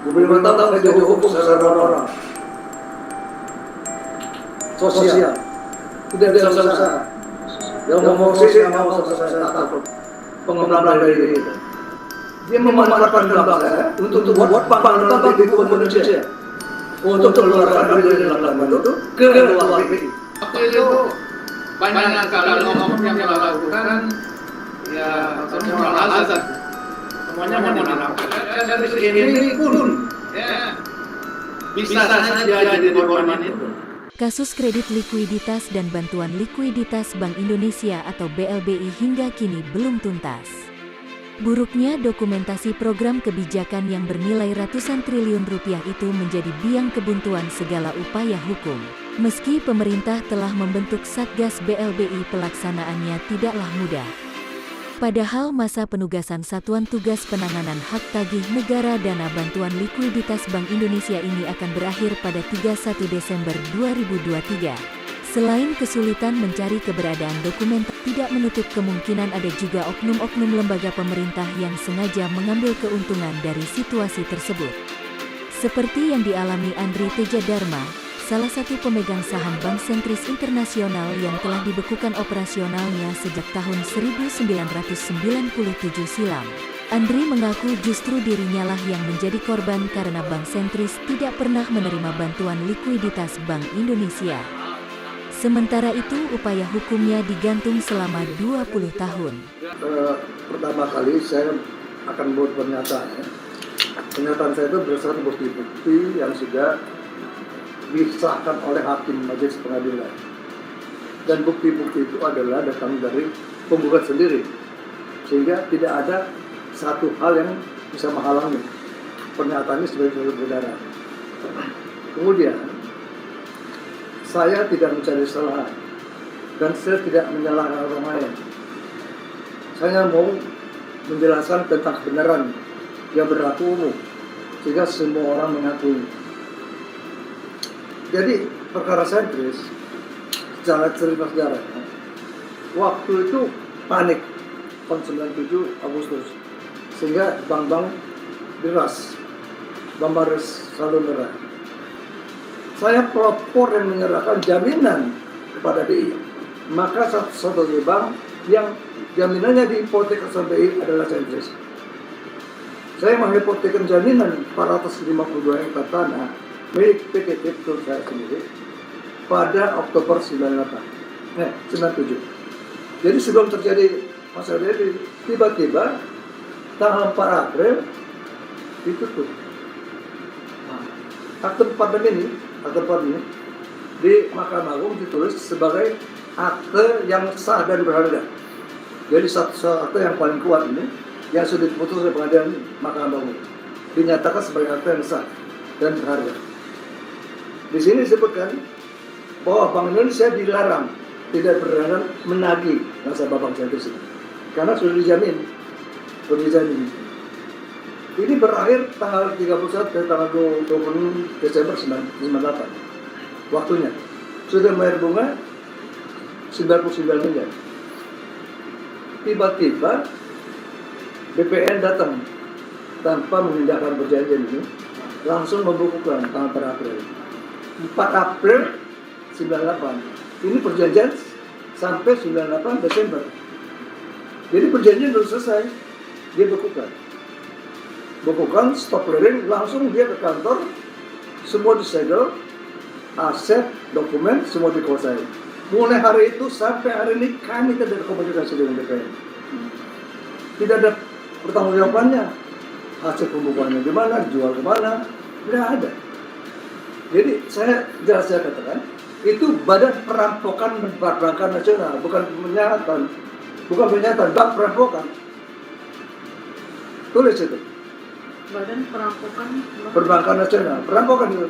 25 tahun saya dihukum secara orang sosial. Tidak ada usaha. Yang ngomong sih mau saya takut. Pengembangan dari itu. Dia memanfaatkan bangsa untuk membuat bangsa di Indonesia untuk keluarkan dari dalam itu ke luar negeri. Waktu itu banyak kalau ngomong yang melakukan ya semua alasan semuanya menyenangkan. Dari ini pun ya bisa saja jadi korban itu. Kasus kredit likuiditas dan bantuan likuiditas Bank Indonesia atau BLBI hingga kini belum tuntas. Buruknya dokumentasi program kebijakan yang bernilai ratusan triliun rupiah itu menjadi biang kebuntuan segala upaya hukum. Meski pemerintah telah membentuk Satgas BLBI, pelaksanaannya tidaklah mudah. Padahal masa penugasan Satuan Tugas Penanganan Hak Tagih Negara Dana Bantuan Likuiditas Bank Indonesia ini akan berakhir pada 31 Desember 2023. Selain kesulitan mencari keberadaan dokumen, tidak menutup kemungkinan ada juga oknum-oknum lembaga pemerintah yang sengaja mengambil keuntungan dari situasi tersebut. Seperti yang dialami Andri Teja Dharma, salah satu pemegang saham Bank Sentris Internasional yang telah dibekukan operasionalnya sejak tahun 1997 silam. Andri mengaku justru dirinya lah yang menjadi korban karena Bank Sentris tidak pernah menerima bantuan likuiditas Bank Indonesia. Sementara itu, upaya hukumnya digantung selama 20 tahun. Pertama kali saya akan buat pernyataan. Pernyataan saya itu berdasarkan bukti-bukti yang sudah disahkan oleh hakim majelis pengadilan. Dan bukti-bukti itu adalah datang dari penggugat sendiri. Sehingga tidak ada satu hal yang bisa menghalangi pernyataannya sebagai saudara. Kemudian, saya tidak mencari kesalahan dan saya tidak menyalahkan orang lain. Saya mau menjelaskan tentang kebenaran yang berlaku umum sehingga semua orang mengakui. Jadi perkara sentris secara cerita sejarah, waktu itu panik tahun 97 Agustus sehingga bank-bank deras, bank selalu merah. Saya pelopor yang menyerahkan jaminan kepada BI. Maka satu-satunya bank yang jaminannya dihipotek oleh BI adalah Sentris. Saya menghipotekkan jaminan 452 hektar tanah milik PT Tiptur saya sendiri pada Oktober 97. Jadi sebelum terjadi masalah ini, tiba-tiba tanggal 4 April ditutup. Akte paten ini di Mahkamah Agung ditulis sebagai akte yang sah dan berharga. Jadi satu akte yang paling kuat ini yang sudah diputus oleh pengadilan Mahkamah Agung dinyatakan sebagai akte yang sah dan berharga. Di sini disebutkan bahwa Bank Indonesia dilarang tidak berlarang menagih nasabah Bank Sentris karena sudah dijamin. Ini berakhir tanggal 31 dan tanggal 20 Desember 1998. Waktunya sudah bayar bunga 99 miliar. Tiba-tiba BPN datang tanpa mengindahkan perjanjian ini, langsung membukukan tanggal 4 April. 4 April 98. Ini perjanjian sampai 98 Desember. Jadi perjanjian belum selesai, dia bekukan, stop clearing, langsung dia ke kantor, semua disegel, aset, dokumen, semua dikuasai. Mulai hari itu sampai hari ini kami tidak ada komunikasi dengan BPN. Tidak ada pertanggungjawabannya. Hasil pembukuannya di mana, dijual kemana, tidak ada. Jadi saya jelas katakan, itu Badan Perampokan Perbankan Nasional, bukan pernyataan, bank perampokan. Tulis itu. Badan Perampokan Perbankan Nasional, perampokan itu.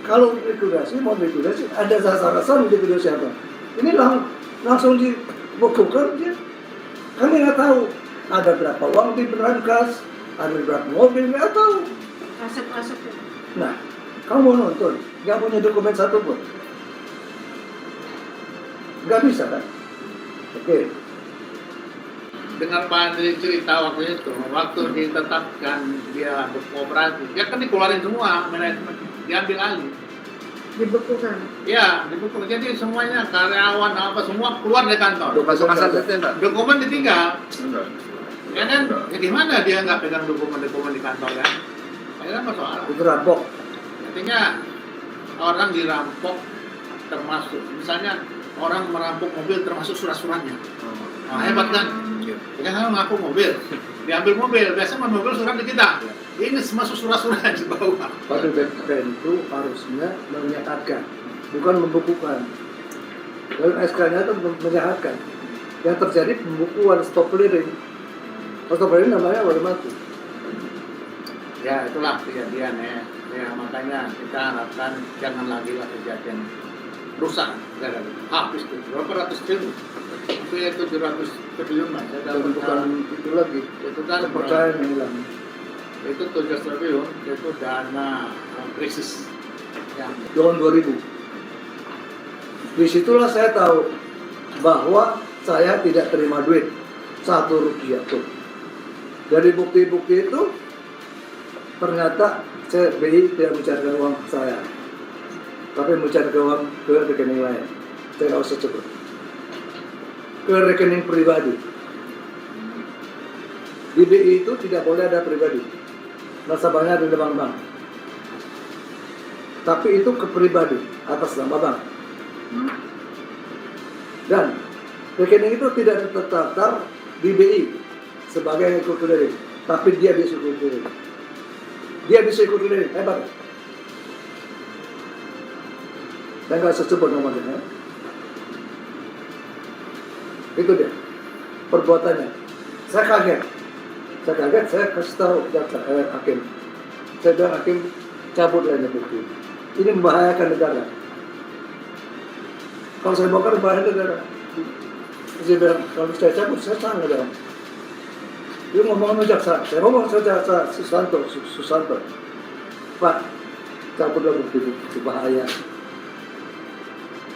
Kalau likuidasi, mau likuidasi, ada sasaran likuidasi apa? Ini langsung dibukukan dia. Kami nggak tahu ada berapa uang di berangkas, ada berapa mobil, nggak tahu. aset-aset. Nah, kamu mau nonton, nggak punya dokumen satu pun, nggak bisa kan? Oke. dengar Pak Andri cerita waktu itu, waktu ditetapkan dia berkooperasi, dia kan dikeluarin semua manajemen, diambil alih. Dibekukan. Ya, dibekukan. Jadi semuanya karyawan apa semua keluar dari kantor. Masuk asetnya enggak? Dokumen ditinggal. Enggak. Ya kan? Ya gimana dia nggak pegang dokumen-dokumen di kantor ya? Itu kan persoalan. Itu rampok. Artinya orang dirampok termasuk, misalnya orang merampok mobil termasuk surat-suratnya. Nah, hebat kan? Iya. Ya kan ngaku mobil, diambil mobil, biasanya mobil surat di kita. Ini masuk surat-surat di bawah. Pada BPN itu harusnya menyatakan, bukan membukukan. Dan SK-nya itu menyatakan. Yang terjadi pembukuan stop clearing. Stop clearing namanya baru mati. Ya itulah kejadian ya. Ya makanya kita harapkan jangan lagi lah kejadian rusak habis tuh berapa ratus triliun hampir 700 triliun mas saya Dan bukan itu lagi. itu kan Kepercayaan yang hilang. itu 7 triliun itu dana krisis yang Tahun 2000. Disitulah saya tahu bahwa saya tidak terima duit 1 rupiah tuh. Dari bukti-bukti itu ternyata BI tidak mencairkan uang ke saya, tapi mencairkan uang ke rekening lain. Saya nggak usah sebut. Ke rekening pribadi. Di BI itu tidak boleh ada pribadi. Nasabahnya ada bank-bank. Tapi itu ke pribadi atas nama bank. Dan rekening itu tidak terdaftar di BI sebagai ikut clearing, tapi dia bisa ikut clearing. Dia bisa ikut clearing, hebat. Saya nggak usah sebut nomornya. Ya. Itu dia perbuatannya. Saya kaget, saya kasih tahu jaksa hakim. Saya bilang hakim cabut lainnya bukti. Ini membahayakan negara. Kalau saya bongkar membahayakan negara. Saya bilang kalau saya cabut saya salah negara. Dia ngomong sama jaksa, saya ngomong sama jaksa Susanto, Pak, cabutlah bukti bahaya.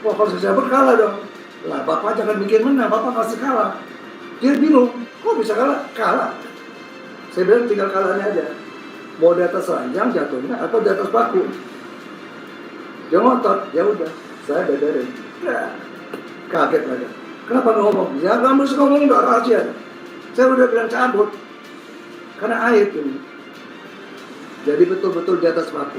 Wah kalau saya cabut kalah dong. Lah Bapak jangan mikir menang, Bapak pasti kalah. Dia bingung, kok bisa kalah? Kalah. Saya bilang tinggal kalahnya aja. Mau di atas ranjang jatuhnya atau di atas paku. Dia ngotot, ya udah, saya beberin. Ya, kaget aja. Kenapa nggak ngomong? Ya nggak mesti ngomong, nggak rahasia. Saya udah bilang cabut karena aib ini. Jadi betul-betul di atas paku.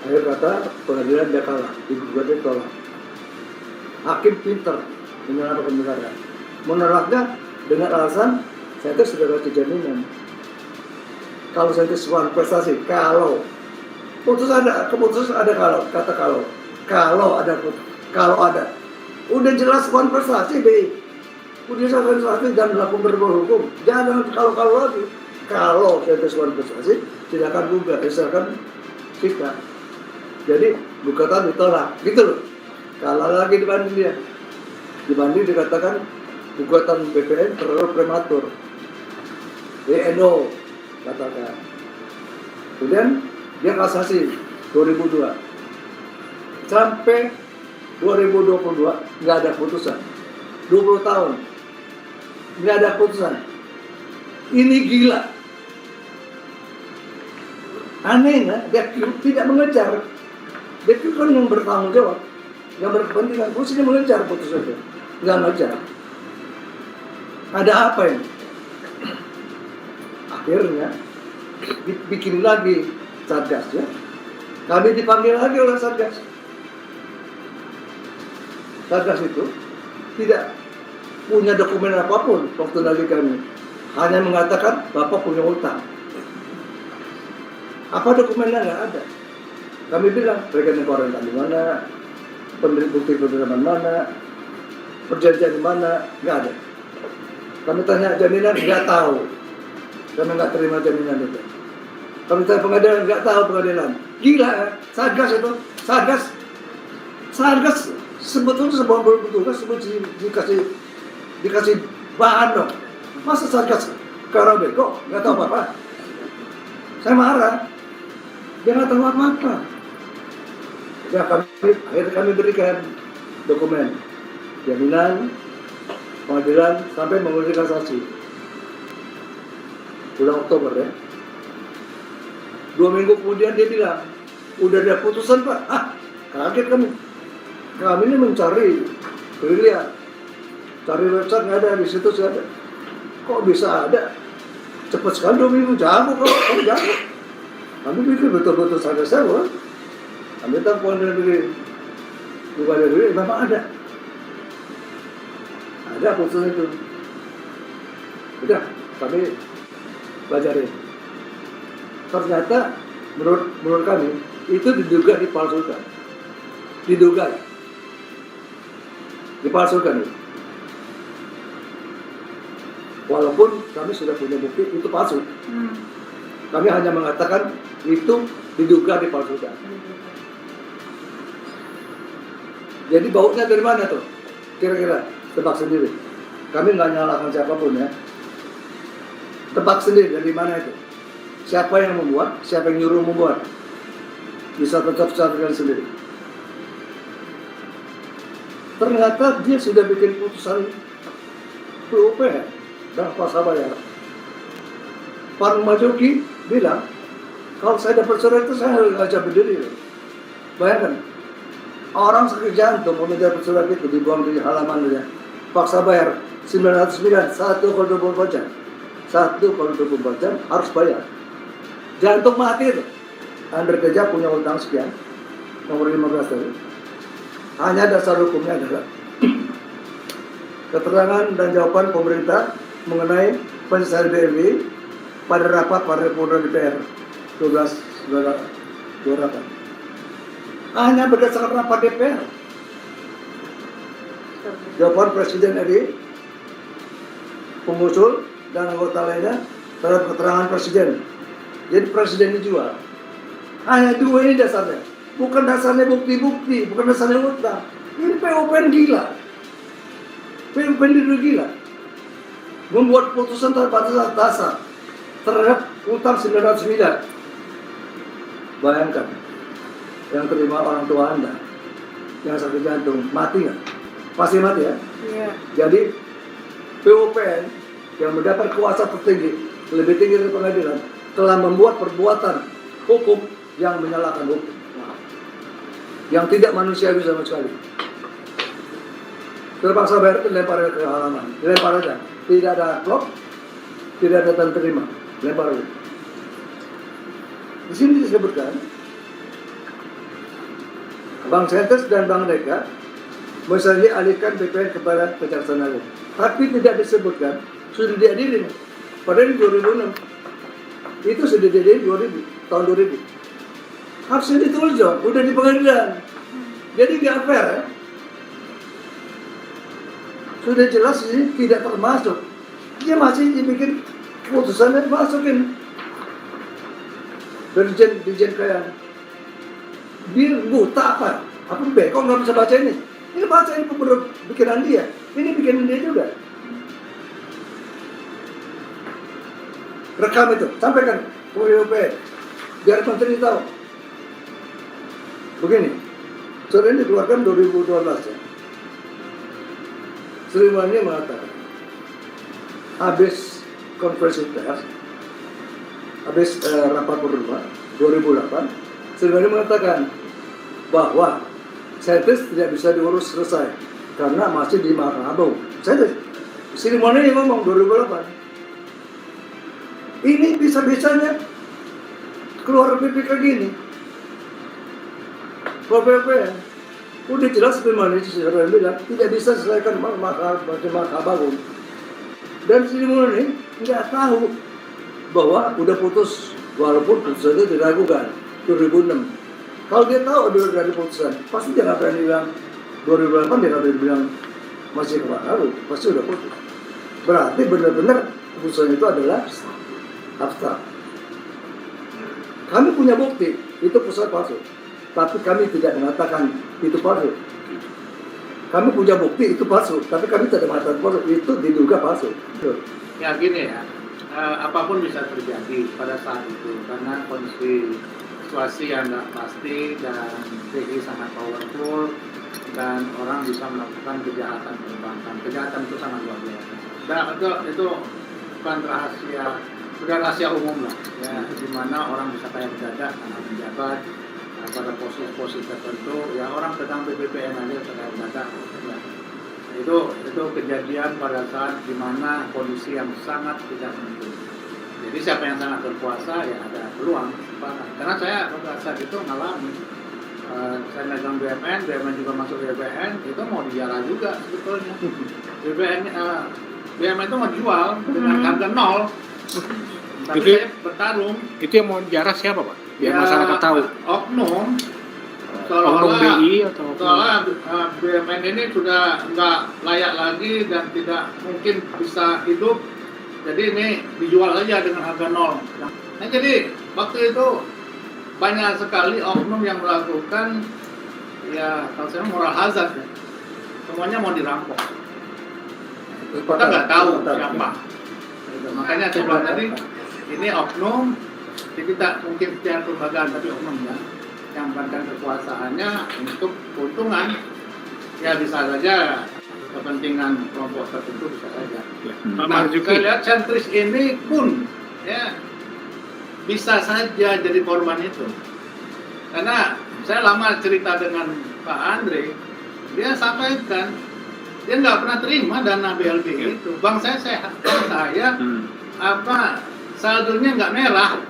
Akhir kata pengadilan dia kalah, digugat dia tolak. Hakim pinter menyelamatkan negara. Menolaknya dengan alasan saya itu sudah kasih jaminan. Kalau saya itu sebuah prestasi, kalau keputusan ada kalau kata kalau ada, udah jelas sebuah prestasi BI. Udah prestasi dan melakukan berbuat hukum. Jangan kalau lagi. Kalau saya itu sebuah prestasi, silakan gugat, silakan kita. Jadi gugatan ditolak, gitu loh. Kalah lagi dibanding dia. Dibanding dikatakan gugatan BPN terlalu prematur. DNO katakan. Kemudian dia kasasi 2002. Sampai 2022 nggak ada putusan. 20 tahun nggak ada putusan. Ini gila. Aneh, dia tidak mengejar. Dia itu kan yang bertanggung jawab, yang berkepentingan, mestinya mengejar putusan itu, nggak ngejar. Ada apa ini? Akhirnya bikin lagi Satgas ya. Kami dipanggil lagi oleh Satgas. Satgas itu tidak punya dokumen apapun waktu lagi kami, hanya mengatakan Bapak punya utang. Apa dokumennya nggak ada. Kami bilang rekening koran di mana, bukti penerimaan mana, perjanjian di mana, nggak ada. Kami tanya jaminan, nggak tahu. Kami nggak terima jaminan itu. Kami tanya pengadilan, nggak tahu pengadilan. Gila ya, Satgas itu, Satgas sebetulnya sebuah petugas dikasih bahan dong. Masa Satgas karena beko, nggak tahu apa-apa. Saya marah. Dia nggak tahu apa-apa. Ya akhirnya kami berikan dokumen jaminan pengadilan sampai menguji kasasi. Bulan Oktober ya. 2 minggu kemudian dia bilang, udah ada putusan Pak. Kaget kami. Kami ini mencari gerilya, cari website nggak ada, di situ sih ada. Kok bisa ada? Cepat sekali 2 minggu, jago kalau jago. Kami pikir betul-betul sadar saya, kami tahu pengadilan negeri, bukan negeri, memang ada. Ada putusan itu. Udah, kami pelajarin. Ternyata menurut kami itu diduga dipalsukan. Diduga dipalsukan itu. Walaupun kami sudah punya bukti itu palsu. Kami hanya mengatakan itu diduga dipalsukan. Jadi baunya dari mana tuh? Kira-kira tebak sendiri. Kami nggak nyalahkan siapapun ya. Tebak sendiri dari mana itu? Siapa yang membuat? Siapa yang nyuruh membuat? Bisa tetap sadarkan sendiri. Ternyata dia sudah bikin putusan PUPR dan kuasa bayar. Pak Majoki bilang, kalau saya dapat surat itu saya harus ngajak berdiri. Bayangkan, orang sakit jantung mau dapat surat itu dibuang di halamannya. Paksa bayar 909, 1 kali 24 jam. 1 kali 24 jam harus bayar. Jantung mati itu. Anda kerja punya utang sekian, nomor 15 tadi. Hanya dasar hukumnya adalah keterangan dan jawaban pemerintah mengenai penyelesaian BMI pada rapat paripurna DPR 12/28. Hanya berdasarkan rapat DPR. Jawaban Presiden RI, pengusul dan anggota lainnya terhadap keterangan Presiden. Jadi Presiden dijual. Hanya 2 ini dasarnya. Bukan dasarnya bukti-bukti, bukan dasarnya utang. Ini PUPN gila. PUPN itu gila. Membuat putusan tanpa dasar terhadap utang 900 miliar. Bayangkan, yang terima orang tua Anda yang sakit jantung, mati nggak? Pasti mati ya? Iya. Jadi PUPN yang mendapat kuasa tertinggi, lebih tinggi dari pengadilan, telah membuat perbuatan hukum yang menyalahkan hukum, yang tidak manusiawi sama sekali. Terpaksa bayar itu lempar ke halaman, dilempar aja, tidak ada amplop, tidak ada tanda terima, lempar aja. Di sini disebutkan Bank Sentris dan Bank Deka misalnya alihkan BPN kepada Kejaksaan Agung, tapi tidak disebutkan sudah diadili. Padahal 2006 itu sudah diadili tahun 2000. Harusnya ditulis dong, udah di pengadilan. Jadi nggak fair ya. Sudah jelas ini tidak termasuk. Dia masih dibikin putusannya masukin. Dirjen kayak dia buta apa? Aku bekong nggak bisa baca ini. Ini baca ini menurut pikiran dia. Ini bikin dia juga. Rekam itu, sampaikan ke PUPN biar menteri tahu. Begini, surat ini dikeluarkan 2012 ya. Sri Mulyani mengatakan, habis konferensi pers, habis rapat paripurna 2008, Sri Mulyani mengatakan bahwa Sentris tidak bisa diurus selesai karena masih di Mahkamah Agung. Sri Mulyani ngomong 2008. Ini bisa-bisanya keluar BPK gini. PUPN udah jelas Sri sudah bilang tidak bisa selesaikan Mahkamah Agung. Dan Sri Mulyani nggak tahu bahwa udah putus, walaupun putusan itu diragukan 2006. Kalau dia tahu udah ada putusan, pasti dia nggak berani bilang 2008, dia nggak berani bilang masih ke Agung, pasti udah putus. Berarti benar-benar putusan itu adalah abstrak. Kami punya bukti itu putusan palsu, tapi kami tidak mengatakan itu palsu. Kami punya bukti itu palsu, tapi kami tidak mengatakan palsu, itu diduga palsu. Ya gini ya, apapun bisa terjadi pada saat itu karena kondisi situasi yang nggak pasti dan TI sangat powerful. dan orang bisa melakukan kejahatan perbankan. Kejahatan itu sangat luar biasa. Dan itu bukan rahasia, sudah rahasia umum lah, ya, di mana orang bisa kaya mendadak karena menjabat pada posisi tertentu, ya orang pegang BPPN aja kaya mendadak. Ya. Itu kejadian pada saat di mana kondisi yang sangat tidak menentu. Jadi siapa yang sangat berkuasa ya ada peluang. Karena saya pada saat itu mengalami, saya megang BUMN juga masuk BUMN, itu mau dijarah juga sebetulnya. BUMN itu mau jual dengan harga nol. Tapi Itu- saya bertarung. Itu yang mau diarah siapa, Pak? Biar masyarakat tahu. Oknum. Oknum BI atau Soalnya BUMN ini sudah nggak layak lagi dan tidak mungkin bisa hidup. Jadi ini dijual aja dengan harga nol. Nah jadi waktu itu banyak sekali oknum yang melakukan ya kalau saya moral hazard ya. Semuanya mau dirampok. Kita nggak tahu siapa. Gitu. Makanya saya bilang tadi ini oknum, jadi tak mungkin secara kelembagaan tapi oknum ya yang memanfaatkan kekuasaannya untuk keuntungan, ya bisa saja kepentingan kelompok tertentu bisa saja. Pak Nah, Marzuki? saya lihat sentris ini pun ya bisa saja jadi korban itu. Karena saya lama cerita dengan Pak Andre, dia sampaikan dia nggak pernah terima dana BLBI itu. Bang saya sehat, bang saya apa saldonya nggak merah.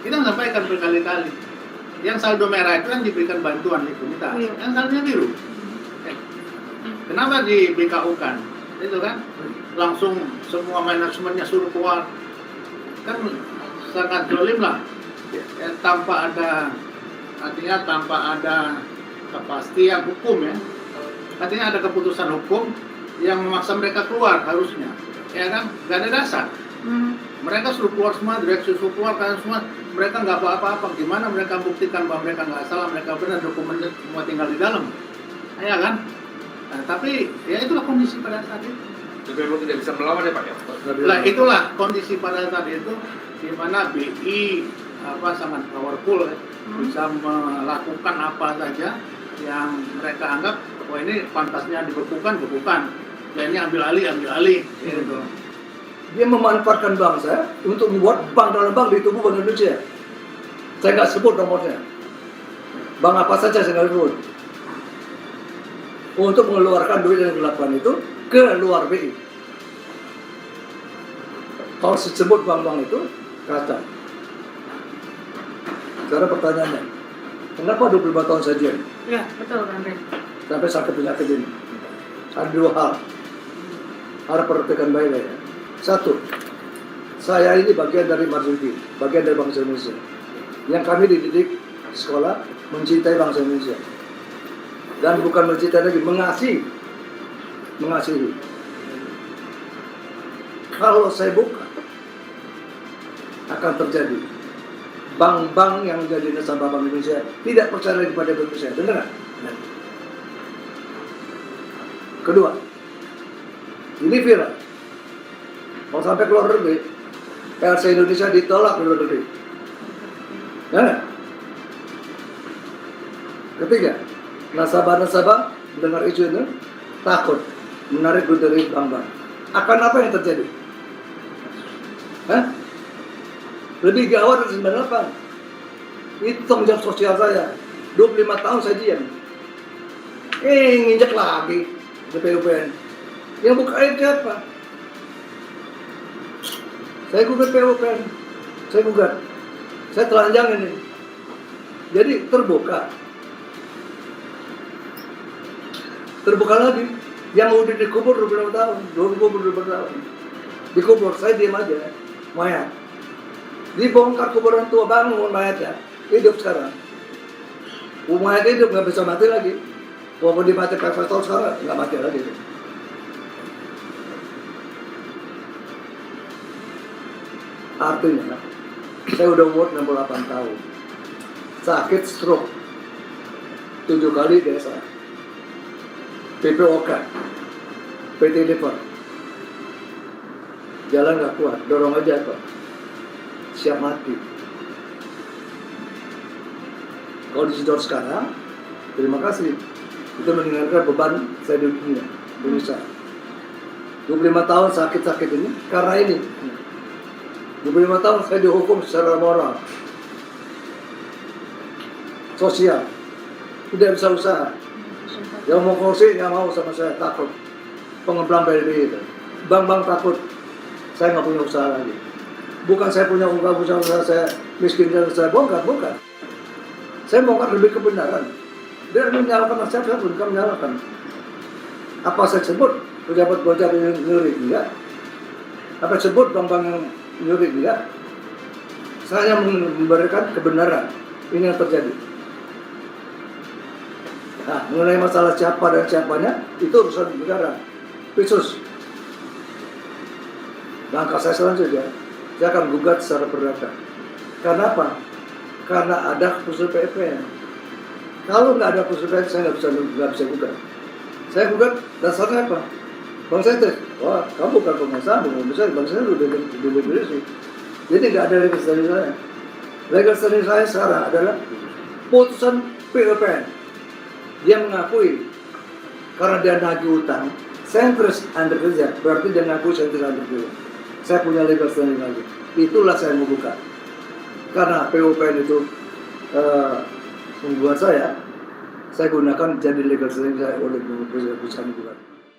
Kita sampaikan berkali-kali. Yang saldo merah itu yang diberikan bantuan likuiditas, Iya. yang saldonya biru. Kenapa di BKU-kan? Itu kan langsung semua manajemennya suruh keluar. Kan sangat dolim lah. Ya, tanpa ada, artinya tanpa ada kepastian hukum ya. Artinya ada keputusan hukum yang memaksa mereka keluar harusnya. Ya kan? Gak ada dasar. Mereka suruh keluar semua, direksi suruh keluar, kalian semua, mereka nggak apa-apa. Gimana mereka buktikan bahwa mereka nggak salah, mereka benar, dokumennya semua tinggal di dalam. Ya kan? Nah, tapi ya itulah kondisi pada saat itu. BPU tidak bisa melawan ya Pak ya? Nah, itulah kondisi pada saat itu di mana BI sangat powerful ya, bisa melakukan apa saja yang mereka anggap bahwa ini pantasnya dibekukan, ya ini ambil alih gitu. Dia memanfaatkan bangsa untuk membuat bank dalam bank di tubuh Bank Indonesia. Saya nggak sebut nomornya. Bank apa saja saya nggak sebut. Untuk mengeluarkan duit yang gelapkan itu ke luar BI. Kalau disebut bank-bank itu kacau. Sekarang pertanyaannya, kenapa 25 tahun saja Ya, betul Bang Andre. sampai sakit penyakit ini? Ada dua hal. Harap perhatikan baik-baik ya. Satu, saya ini bagian dari Marzuki, bagian dari bangsa Indonesia. Yang kami dididik di sekolah mencintai bangsa Indonesia. Dan bukan mencintai lagi, mengasihi. Kalau saya buka, akan terjadi bank-bank yang menjadi nasabah Bank Indonesia tidak percaya lagi pada Indonesia. Dengar nggak? Nah. Kedua, ini viral. Mau sampai keluar negeri, PLC Indonesia ditolak di luar negeri. Ya nggak? Ketiga, nasabah-nasabah mendengar isu itu takut menarik duit dari bank-bank. Akan apa yang terjadi? Hah? Lebih gawat dari 98. Itu tanggung jawab sosial saya. 25 tahun saya diam. Nginjek lagi di PUPN. Yang bukain siapa? Saya gugat PUPN. Saya telanjang ini. Jadi terbuka lagi. Yang udah dikubur 25 tahun, 25 tahun. Dikubur, saya diam aja. Mayat. Dibongkar kuburan tua, bangun mayatnya. Hidup sekarang. Mayat hidup, nggak bisa mati lagi. Walaupun dimati profesor sekarang, nggak mati lagi. Artinya, saya udah umur 68 tahun. Sakit stroke. 7 kali desa. PPOK. PT liver. Jalan nggak kuat, dorong aja Pak. Siap mati. Kalau disidor sekarang, terima kasih. itu meninggalkan beban saya di dunia Indonesia. 25 tahun sakit-sakit ini karena ini. 25 tahun saya dihukum secara moral, sosial, tidak bisa usaha. Yang mau korupsi nggak mau sama saya, takut. Pengemplang BLBI itu, bank takut. Saya nggak punya usaha lagi. Bukan saya punya usaha, saya miskin dan saya bongkar, bukan. Saya bongkar lebih kebenaran. Dia menyalahkan siapa pun, bukan menyalahkan. Apa saya sebut pejabat yang nyuri enggak? Apa sebut bank-bank yang nyuri enggak? Saya memberikan kebenaran. Ini yang terjadi. Nah, mengenai masalah siapa dan siapanya, itu urusan negara. Khusus. Langkah saya selanjutnya, saya akan gugat secara perdata. Karena apa? Karena ada keputusan PFN. Kalau nggak ada keputusan PFN, saya nggak bisa gugat. Saya gugat dasarnya apa? Bang Sentes, wah kamu bukan pengusaha, bukan besar, Bang Sentes udah sih. Jadi nggak ada legal standing saya. Legal standing saya sekarang adalah putusan PFN. Dia mengakui karena dia nagih utang, saya terus under kerja, berarti dia ngaku saya tidak under kerja. Saya punya legal standing lagi. Itulah saya mau buka. Karena PUPN itu membuat saya gunakan jadi legal standing saya oleh perusahaan bukan.